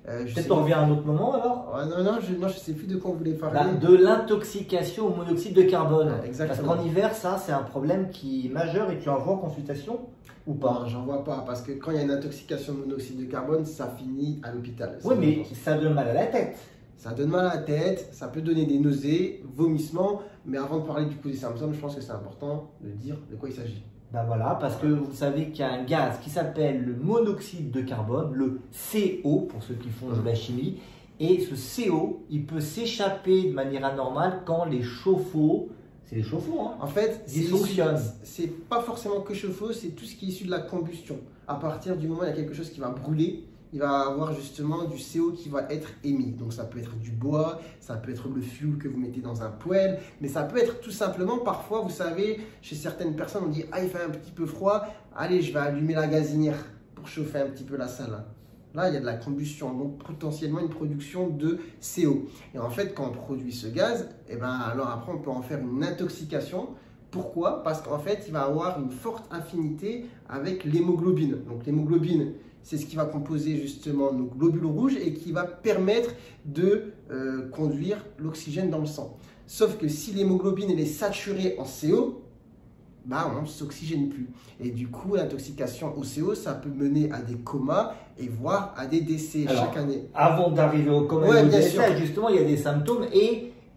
Peut-être on revient à un autre moment alors. Non, je sais plus de quoi on voulait parler. De l'intoxication au monoxyde de carbone. Exactement. Parce qu'en hiver, ça c'est un problème qui est majeur et tu envoies en consultation ou pas? J'en vois pas, parce que quand il y a une intoxication au monoxyde de carbone, ça finit à l'hôpital. Oui, mais ça donne mal à la tête. Ça donne mal à la tête, ça peut donner des nausées, vomissements, mais avant de parler du coup des symptômes, je pense que c'est important de dire de quoi il s'agit. Ben voilà, parce que vous savez qu'il y a un gaz qui s'appelle le monoxyde de carbone, le CO pour ceux qui font de la chimie, et ce CO, il peut s'échapper de manière anormale quand les chauffe-eau, c'est les chauffe-eau, hein, en fait, dysfonctionnent. C'est pas forcément que chauffe-eau, c'est tout ce qui est issu de la combustion. À partir du moment où il y a quelque chose qui va brûler, il va avoir justement du CO qui va être émis. Donc ça peut être du bois, ça peut être le fuel que vous mettez dans un poêle, mais ça peut être tout simplement, parfois, vous savez, chez certaines personnes, on dit « Ah, il fait un petit peu froid, allez, je vais allumer la gazinière pour chauffer un petit peu la salle. » Là, il y a de la combustion, donc potentiellement une production de CO. Et en fait, quand on produit ce gaz, alors après, on peut en faire une intoxication. Pourquoi? Parce qu'en fait, il va avoir une forte affinité avec l'hémoglobine. Donc l'hémoglobine, c'est ce qui va composer justement nos globules rouges et qui va permettre de conduire l'oxygène dans le sang. Sauf que si l'hémoglobine est saturée en CO, on ne s'oxygène plus. Et du coup, l'intoxication au CO, ça peut mener à des comas et voire à des décès chaque année. Avant d'arriver au coma et au décès, justement, il y a des symptômes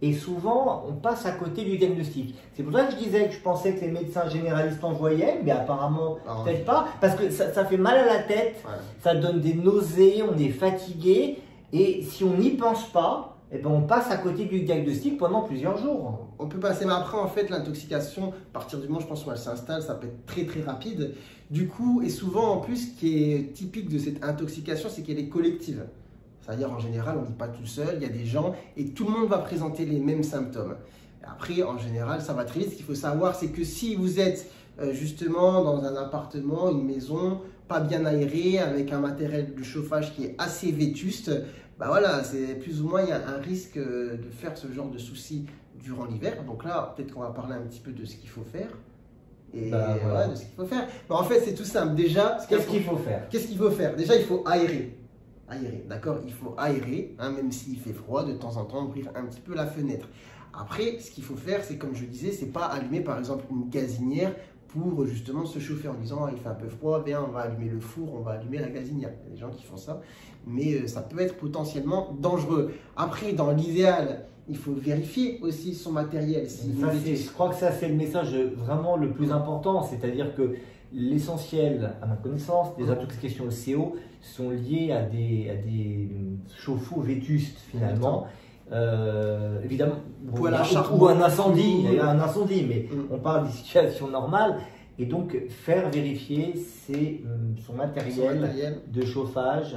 et souvent, on passe à côté du diagnostic. C'est pour ça que je disais que je pensais que les médecins généralistes en voyaient, mais apparemment, peut-être pas. Parce que ça fait mal à la tête, ça donne des nausées, on est fatigué. Et si on n'y pense pas, on passe à côté du diagnostic pendant plusieurs jours. On peut passer, mais après, en fait, l'intoxication, à partir du moment, je pense, où elle s'installe, ça peut être très, très rapide. Du coup, et souvent, en plus, ce qui est typique de cette intoxication, c'est qu'elle est collective. C'est-à-dire, en général, on ne vit pas tout seul, il y a des gens et tout le monde va présenter les mêmes symptômes. Après, en général, ça va très vite. Ce qu'il faut savoir, c'est que si vous êtes justement dans un appartement, une maison, pas bien aérée, avec un matériel de chauffage qui est assez vétuste, voilà, c'est plus ou moins, il y a un risque de faire ce genre de soucis durant l'hiver. Donc là, peut-être qu'on va parler un petit peu de ce qu'il faut faire. Et voilà, de ce qu'il faut faire. En fait, c'est tout simple. Déjà, qu'est-ce qu'il faut faire? Qu'est-ce qu'il faut faire? Déjà, il faut aérer. D'accord, il faut aérer, même s'il fait froid, de temps en temps, ouvrir un petit peu la fenêtre. Après, ce qu'il faut faire, c'est comme je disais, c'est pas allumer par exemple une gazinière pour justement se chauffer en disant il fait un peu froid, bien on va allumer le four, on va allumer la gazinière. Il y a des gens qui font ça, mais ça peut être potentiellement dangereux. Après, dans l'idéal, il faut vérifier aussi son matériel. Je crois que ça c'est le message vraiment le plus important, c'est-à-dire que l'essentiel, à ma connaissance, des intoxications au CO sont liées à des chauffe-eau vétustes finalement. Évidemment, ou un incendie, il y a un incendie, mais on parle des situations normales. Et donc, faire vérifier son matériel de chauffage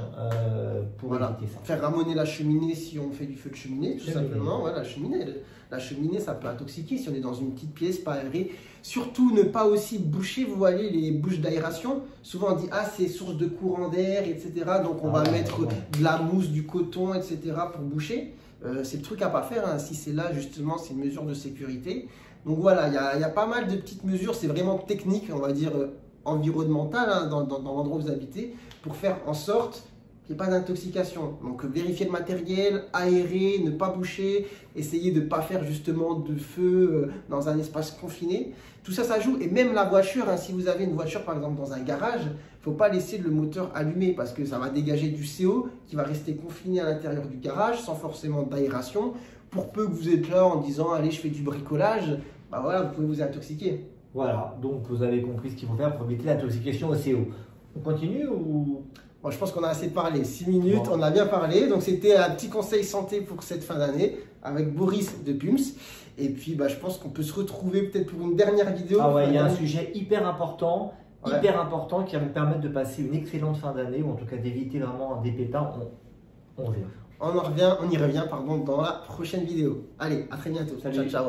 pour éviter ça. Faire ramoner la cheminée si on fait du feu de cheminée, tout simplement. La cheminée, ça peut intoxiquer si on est dans une petite pièce, pas aérée. Surtout, ne pas aussi boucher, vous voyez, les bouches d'aération. Souvent, on dit, c'est source de courant d'air, etc. Donc, on va mettre de la mousse, du coton, etc. pour boucher. C'est le truc à pas faire. Si c'est là, justement, c'est une mesure de sécurité. Donc voilà, il y a pas mal de petites mesures, c'est vraiment technique, on va dire environnementale dans l'endroit où vous habitez, pour faire en sorte qu'il n'y ait pas d'intoxication. Donc vérifier le matériel, aérer, ne pas boucher, essayer de ne pas faire justement de feu dans un espace confiné. Tout ça, ça joue. Et même la voiture, si vous avez une voiture par exemple dans un garage, il ne faut pas laisser le moteur allumé parce que ça va dégager du CO qui va rester confiné à l'intérieur du garage sans forcément d'aération. Pour peu que vous êtes là en disant allez je fais du bricolage, voilà, vous pouvez vous intoxiquer. Voilà, donc vous avez compris ce qu'il faut faire pour éviter l'intoxication au CO. On continue ou... Bon, je pense qu'on a assez parlé, 6 minutes, on a bien parlé. Donc c'était un petit conseil santé pour cette fin d'année avec Boris de Pums. Et puis je pense qu'on peut se retrouver peut-être pour une dernière vidéo. Il y a un sujet hyper important qui va vous permettre de passer une excellente fin d'année ou en tout cas d'éviter vraiment des pépins. On y revient dans la prochaine vidéo. Allez, à très bientôt. Salut. Ciao.